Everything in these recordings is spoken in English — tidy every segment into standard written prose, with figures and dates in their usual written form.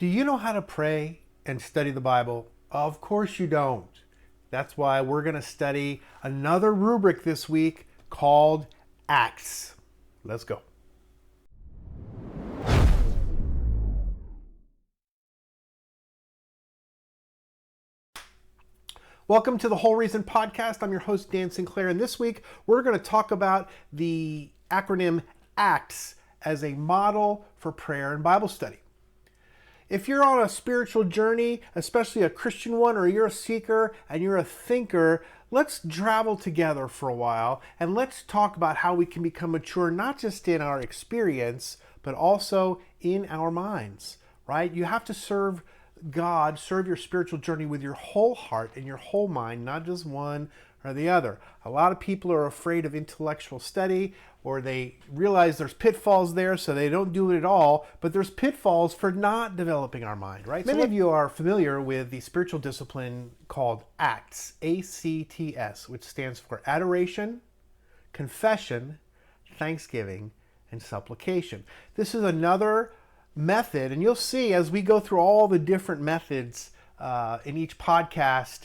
Do you know how to pray and study the Bible? Of course you don't. That's why we're going to study another rubric this week called Acts. Let's go. Welcome to the Whole Reason Podcast. I'm your host, Dan Sinclair, and this week we're going to talk about the acronym ACTS as a model for prayer and Bible study. If you're on a spiritual journey, especially a Christian one, or you're a seeker and you're a thinker, let's travel together for a while and let's talk about how we can become mature, not just in our experience, but also in our minds, right? You have to serve God, serve your spiritual journey with your whole heart and your whole mind, not just one or the other. A lot of people are afraid of intellectual study, or they realize there's pitfalls there, so they don't do it at all, but there's pitfalls for not developing our mind, right? Many of you are familiar with the spiritual discipline called ACTS, A-C-T-S, which stands for Adoration, Confession, Thanksgiving, and Supplication. This is another method, and you'll see as we go through all the different methods in each podcast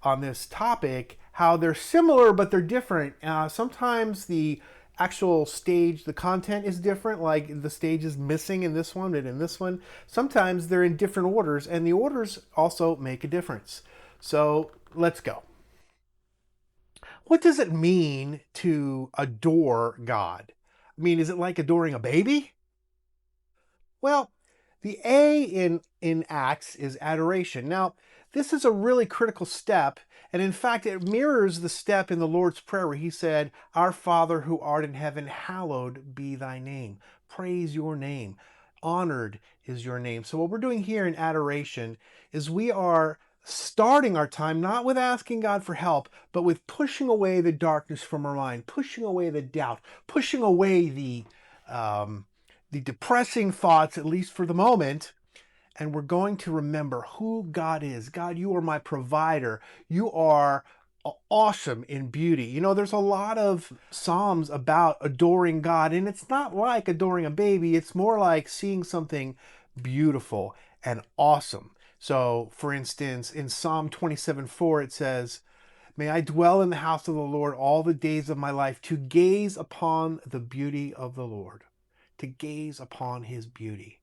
on this topic, how they're similar, but they're different. Sometimes the actual stage, the content is different, like the stage is missing in this one, but in this one, sometimes they're in different orders, and the orders also make a difference. So let's go. What does it mean to adore God? I mean, is it like adoring a baby? Well, the A in Acts is adoration. Now, this is a really critical step, and in fact, it mirrors the step in the Lord's Prayer where he said, "Our Father who art in heaven, hallowed be thy name." Praise your name. Honored is your name. So what we're doing here in adoration is we are starting our time not with asking God for help, but with pushing away the darkness from our mind, pushing away the doubt, pushing away the depressing thoughts, at least for the moment, and we're going to remember who God is. God, you are my provider. You are awesome in beauty. You know, there's a lot of Psalms about adoring God, and it's not like adoring a baby. It's more like seeing something beautiful and awesome. So, for instance, in Psalm 27:4, it says, "May I dwell in the house of the Lord all the days of my life, to gaze upon the beauty of the Lord." To gaze upon his beauty,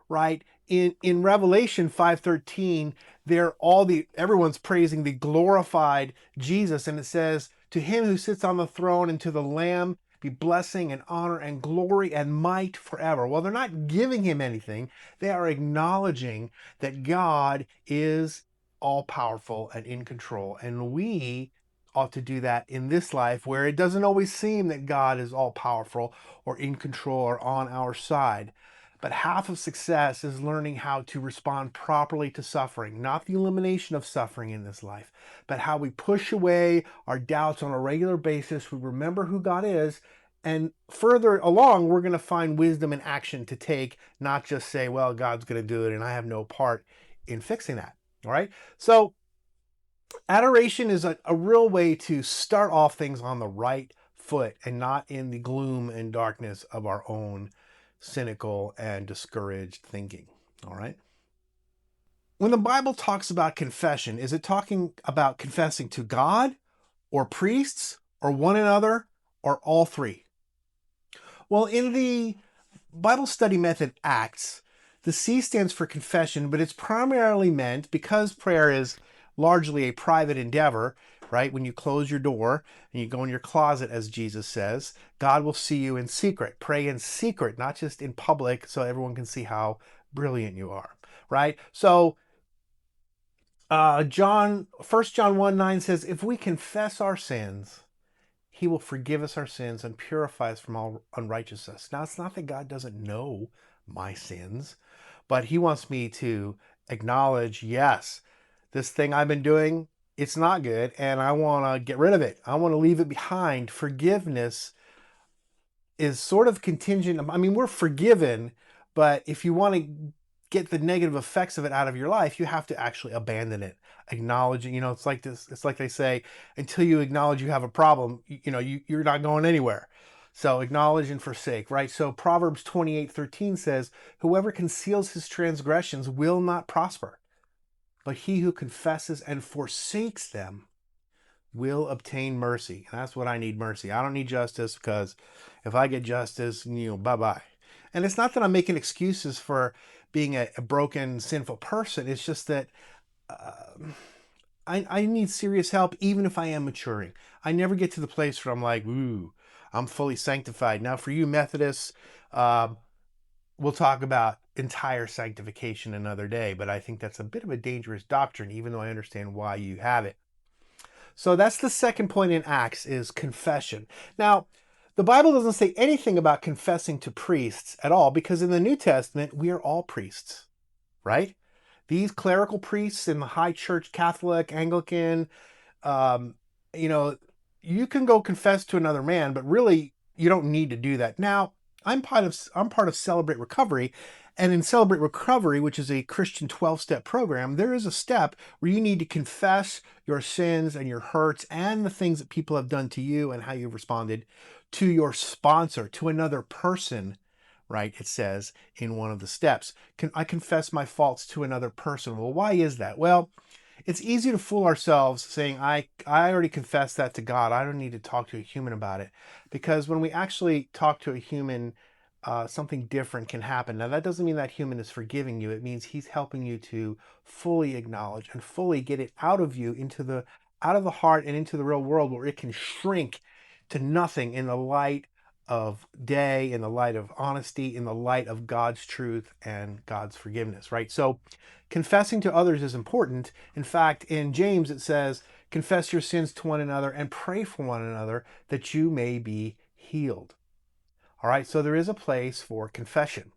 right? In Revelation 5:13, everyone's praising the glorified Jesus, and it says, "To him who sits on the throne and to the Lamb be blessing and honor and glory and might forever." Well, they're not giving him anything. They are acknowledging that God is all-powerful and in control, and we ought to do that in this life, where it doesn't always seem that God is all-powerful or in control or on our side. But half of success is learning how to respond properly to suffering, not the elimination of suffering in this life, but how we push away our doubts on a regular basis. We remember who God is, and further along, we're going to find wisdom and action to take, not just say, well, God's going to do it and I have no part in fixing that. All right. So adoration is a real way to start off things on the right foot and not in the gloom and darkness of our own cynical and discouraged thinking. All right. When the Bible talks about confession, is it talking about confessing to God or priests or one another or all three? Well, in the Bible study method ACTS, the C stands for confession, but it's primarily meant, because prayer is largely a private endeavor, right? When you close your door and you go in your closet, as Jesus says, God will see you in secret. Pray in secret, not just in public, so everyone can see how brilliant you are, right? So 1 John 1:9 says, "If we confess our sins, he will forgive us our sins and purify us from all unrighteousness." Now, it's not that God doesn't know my sins, but he wants me to acknowledge, yes, this thing I've been doing, it's not good, and I want to get rid of it. I want to leave it behind. Forgiveness is sort of contingent. I mean, we're forgiven, but if you want to get the negative effects of it out of your life, you have to actually abandon it. Acknowledging, it's like this. It's like they say, until you acknowledge you have a problem, you're not going anywhere. So acknowledge and forsake, right? So Proverbs 28:13 says, whoever conceals his transgressions will not prosper, but he who confesses and forsakes them will obtain mercy. And that's what I need, mercy. I don't need justice, because if I get justice, bye-bye. And it's not that I'm making excuses for being a broken, sinful person. It's just that I need serious help, even if I am maturing. I never get to the place where I'm like, ooh, I'm fully sanctified. Now, for you Methodists, we'll talk about entire sanctification another day, but I think that's a bit of a dangerous doctrine, even though I understand why you have it. So that's the second point in Acts, is confession. Now, the Bible doesn't say anything about confessing to priests at all, because in the New Testament, we are all priests, right? These clerical priests in the high church, Catholic, Anglican, um, you know, you can go confess to another man, but really you don't need to do that. Now, I'm part of Celebrate Recovery, and in Celebrate Recovery, which is a Christian 12-step program, there is a step where you need to confess your sins and your hurts and the things that people have done to you and how you've responded to your sponsor, to another person, right? It says in one of the steps, I confess my faults to another person. Well, why is that? Well, it's easy to fool ourselves saying, I already confessed that to God. I don't need to talk to a human about it. Because when we actually talk to a human, something different can happen. Now, that doesn't mean that human is forgiving you. It means he's helping you to fully acknowledge and fully get it out of you, out of the heart and into the real world, where it can shrink to nothing in the light of day, in the light of honesty, in the light of God's truth and God's forgiveness, right? So confessing to others is important. In fact, in James it says, confess your sins to one another and pray for one another that you may be healed. All right, so there is a place for confession.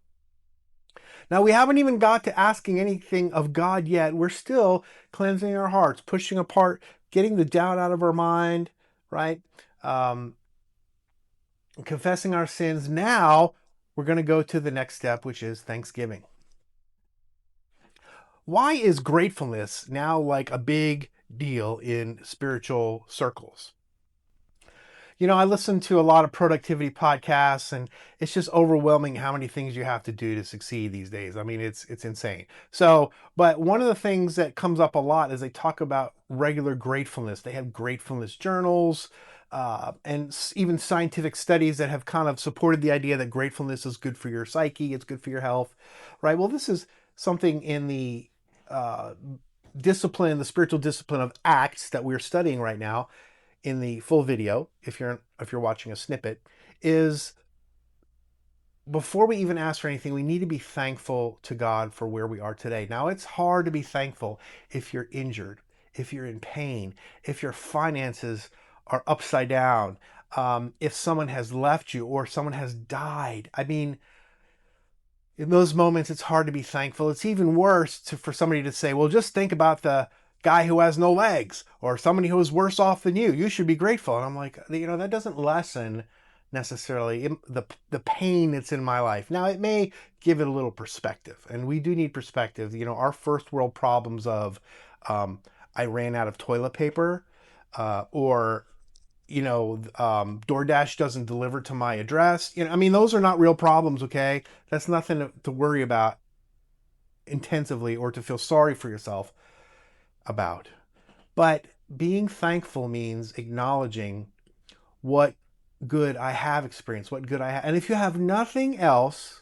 Now, we haven't even got to asking anything of God yet. We're still cleansing our hearts, pushing apart, getting the doubt out of our mind, right? Confessing our sins. Now, we're going to go to the next step, which is thanksgiving. Why is gratefulness now like a big deal in spiritual circles? I listen to a lot of productivity podcasts, and it's just overwhelming how many things you have to do to succeed these days. I mean, it's insane. So, but one of the things that comes up a lot is they talk about regular gratefulness. They have gratefulness journals, and even scientific studies that have kind of supported the idea that gratefulness is good for your psyche, it's good for your health, right? Well, this is something in the the spiritual discipline of Acts that we're studying right now in the full video, if you're watching a snippet, is before we even ask for anything, we need to be thankful to God for where we are today. Now, it's hard to be thankful if you're injured, if you're in pain, if your finances are upside down, if someone has left you or someone has died. I mean, in those moments, it's hard to be thankful. It's even worse for somebody to say, well, just think about the guy who has no legs, or somebody who is worse off than you. You should be grateful. And I'm like, that doesn't lessen necessarily the pain that's in my life. Now, it may give it a little perspective, and we do need perspective. Our first world problems of I ran out of toilet paper, or DoorDash doesn't deliver to my address. Those are not real problems, okay? That's nothing to worry about intensively or to feel sorry for yourself about. But being thankful means acknowledging what good I have experienced, what good I have. And if you have nothing else,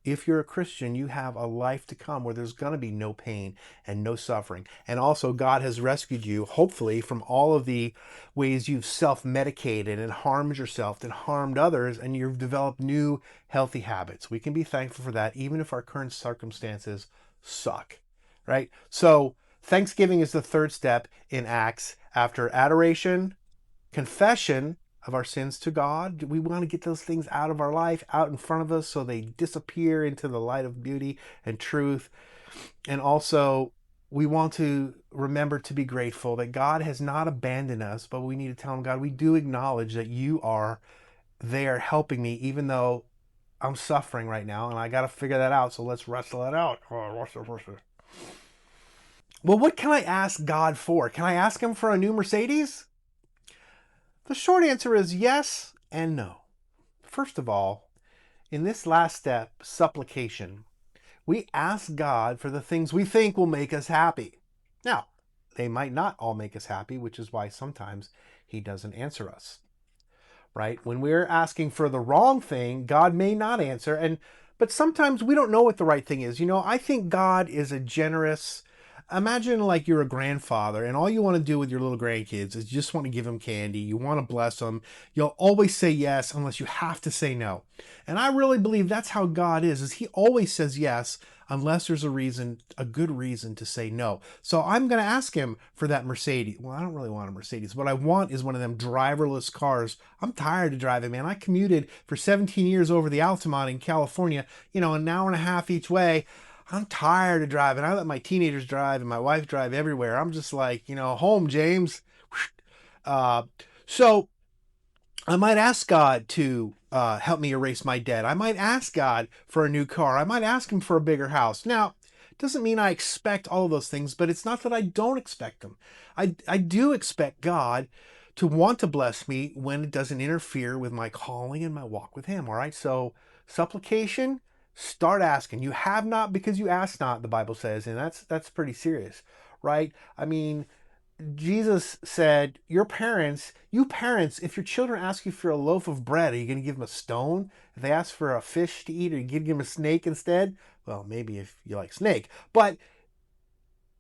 if you're a Christian, you have a life to come where there's going to be no pain and no suffering. And also, God has rescued you, hopefully, from all of the ways you've self-medicated and harmed yourself and harmed others, and you've developed new healthy habits. We can be thankful for that, even if our current circumstances suck, right? So Thanksgiving is the third step in Acts. After adoration, confession of our sins to God. We want to get those things out of our life, out in front of us, so they disappear into the light of beauty and truth. And also, we want to remember to be grateful that God has not abandoned us, but we need to tell him, God, we do acknowledge that you are there helping me, even though I'm suffering right now, and I got to figure that out. So let's wrestle it out. Well, what can I ask God for? Can I ask him for a new Mercedes? The short answer is yes and no. First of all, in this last step, supplication, we ask God for the things we think will make us happy. Now, they might not all make us happy, which is why sometimes He doesn't answer us, right? When we're asking for the wrong thing, God may not answer, but sometimes we don't know what the right thing is. I think God is a generous. Imagine like you're a grandfather and all you want to do with your little grandkids is just want to give them candy. You want to bless them. You'll always say yes unless you have to say no. And I really believe that's how God is He always says yes unless there's a good reason to say no. So I'm going to ask Him for that Mercedes. Well, I don't really want a Mercedes. What I want is one of them driverless cars. I'm tired of driving, man. I commuted for 17 years over the Altamont in California, an hour and a half each way. I'm tired of driving. I let my teenagers drive and my wife drive everywhere. I'm just like, home, James. So I might ask God to help me erase my debt. I might ask God for a new car. I might ask Him for a bigger house. Now, it doesn't mean I expect all of those things, but it's not that I don't expect them. I do expect God to want to bless me when it doesn't interfere with my calling and my walk with Him. All right. So supplication, start asking. You have not because you ask not, the Bible says, and that's pretty serious, right? I mean, Jesus said, you parents, if your children ask you for a loaf of bread, are you going to give them a stone? If they ask for a fish to eat, are you going to give them a snake instead? Well, maybe if you like snake. But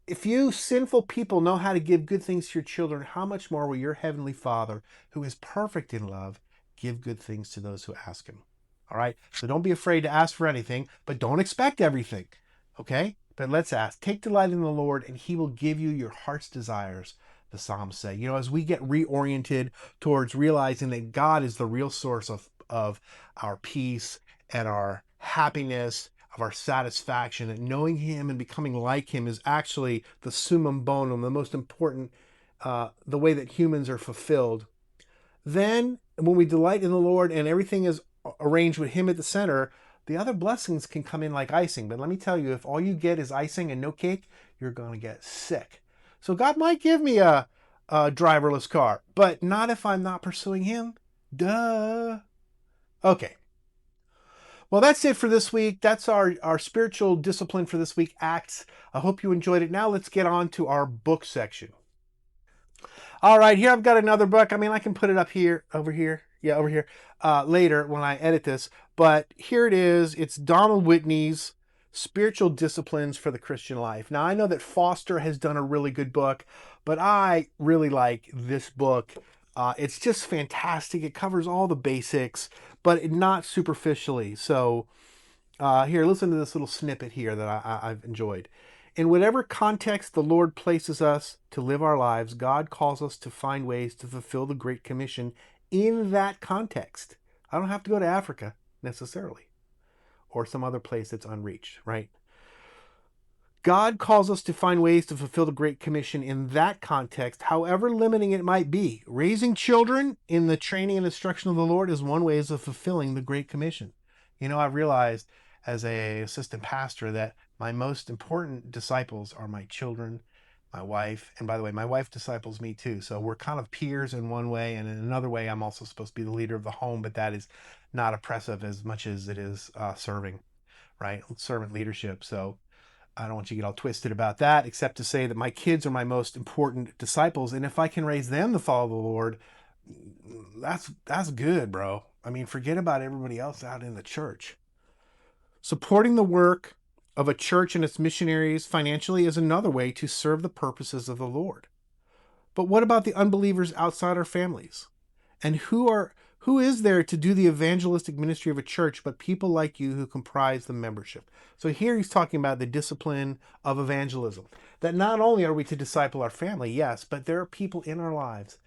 if you sinful people know how to give good things to your children, how much more will your heavenly Father, who is perfect in love, give good things to those who ask Him? All right. So don't be afraid to ask for anything, but don't expect everything. Okay. But let's ask. Take delight in the Lord, and He will give you your heart's desires, the Psalms say. As we get reoriented towards realizing that God is the real source of our peace and our happiness, of our satisfaction, that knowing Him and becoming like Him is actually the summum bonum, the most important, the way that humans are fulfilled. Then when we delight in the Lord and everything is arranged with Him at the center, the other blessings can come in like icing. But let me tell you, if all you get is icing and no cake, you're going to get sick. So God might give me a driverless car, but not if I'm not pursuing Him. Duh. Okay. Well, that's it for this week. That's our spiritual discipline for this week, Acts. I hope you enjoyed it. Now let's get on to our book section. All right, here I've got another book. I mean, I can put it up here, over here. Yeah, over here later when I edit this. But here it is. It's Donald Whitney's Spiritual Disciplines for the Christian Life. Now, I know that Foster has done a really good book, but I really like this book. It's just fantastic. It covers all the basics, but not superficially. So here, listen to this little snippet here that I've enjoyed. In whatever context the Lord places us to live our lives, God calls us to find ways to fulfill the Great Commission in that context. I don't have to go to Africa necessarily or some other place that's unreached, right? God calls us to find ways to fulfill the Great Commission in that context, however limiting it might be. Raising children in the training and instruction of the Lord is one way of fulfilling the Great Commission. I've realized as an assistant pastor that my most important disciples are my children, my wife, and by the way, my wife disciples me too. So we're kind of peers in one way, and in another way, I'm also supposed to be the leader of the home, but that is not oppressive as much as it is serving, right? Servant leadership. So I don't want you to get all twisted about that, except to say that my kids are my most important disciples, and if I can raise them to follow the Lord, that's good, bro. I mean, forget about everybody else out in the church. Supporting the work of a church and its missionaries financially is another way to serve the purposes of the Lord. But what about the unbelievers outside our families? And who is there to do the evangelistic ministry of a church but people like you who comprise the membership? So here he's talking about the discipline of evangelism. That not only are we to disciple our family, yes, but there are people in our lives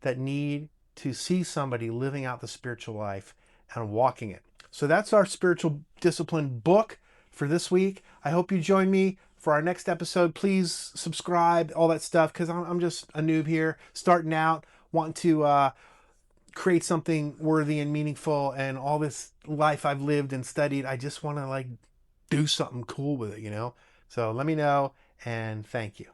that need to see somebody living out the spiritual life and walking it. So that's our spiritual discipline book for this week. I hope you join me for our next episode. Please subscribe, all that stuff, because I'm just a noob here, starting out, wanting to create something worthy and meaningful, and all this life I've lived and studied, I just want to do something cool with it, So let me know, and thank you.